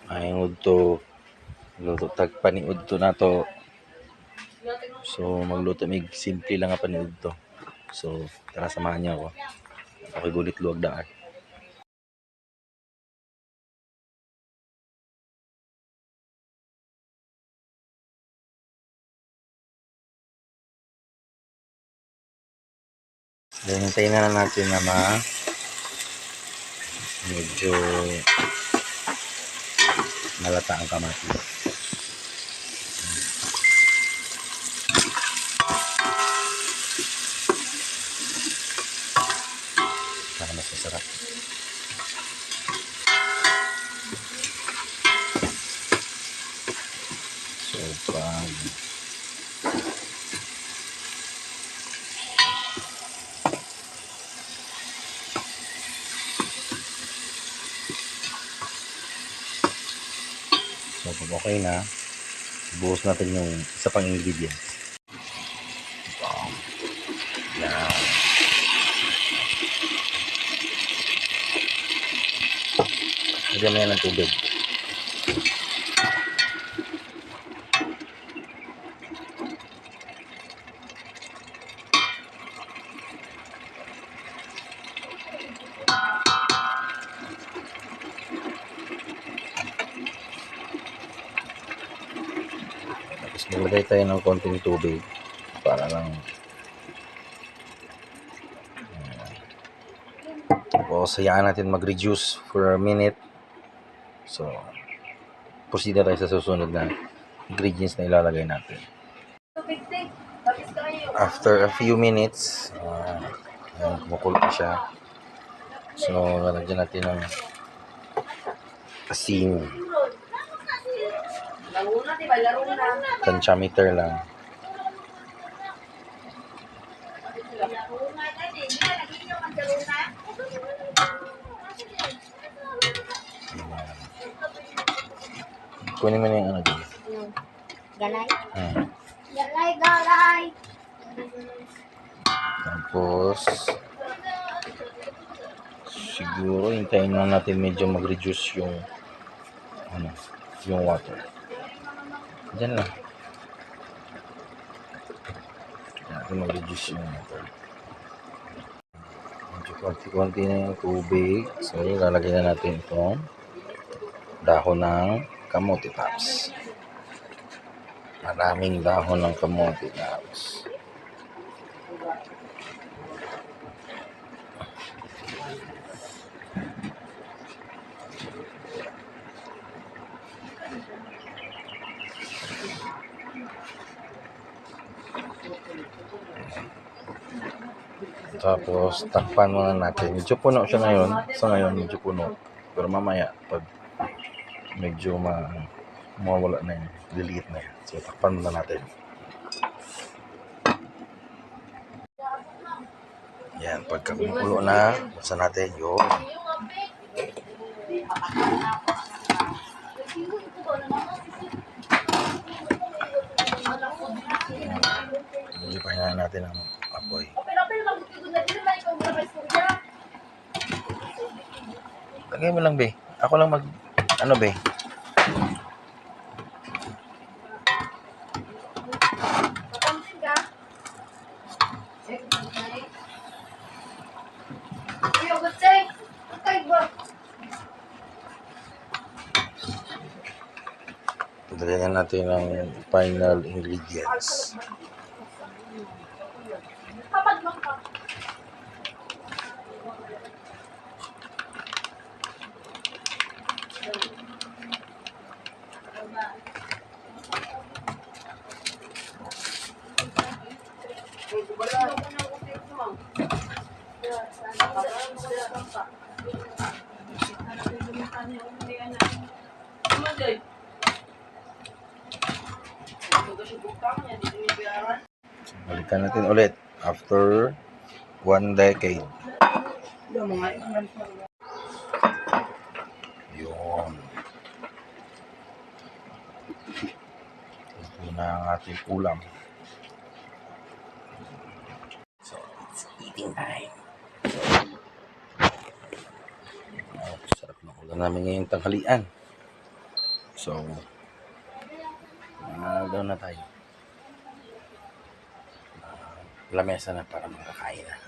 Ay udto luto tag paniudto nato. So magluto mig simple lang nga paniudto. So tara samahan niyo ako. Ako'y gulit luwag daan. Then hintayin na lang natin na medyo malata ang kamatis. Para mas masarap. So pag So pag okay na, buhos natin yung isa pang ingredients. Yan. Lagyan mo yan ng tubig. Tapos maglagay tayo ng konting tubig para lang tapos hayaan natin mag-reduce for a minute. So proceed na tayo sa susunod na ingredients na ilalagay natin. After a few minutes, kumukulo na siya. So lalagyan natin ng asin. Tansyameter lang. Kunin mo na yung ano dito. Galay? Galay! Tapos siguro hintayin lang natin medyo mag-reduce yung yung water. Diyan lang. Natin mag-reduce yung water. Medyo konti-konti na yung tubig. So lalagay na natin itong dahon ng kamote tops. Maraming dahon ng kamote tops. Tapos takpan muna natin. Medyo puno siya ngayon. Sa ngayon medyo puno. Pero mamaya pag medyo mawawala na yun, liliit na yan. So takpan muna natin. Yan, pagka kumukulo na, buksan natin yun. Medyo pahingahan natin ang apoy. Lagay mo lang, be. Ako lang be. Dalihan natin ang final ingredients. Balikan natin ulit after 1 decade. Yun. Ito na ang ating ulam. So, it's eating time. Sarap ng ulam namin ngayong tanghalian. So, doon na tayo. Lamesa na para makakain na.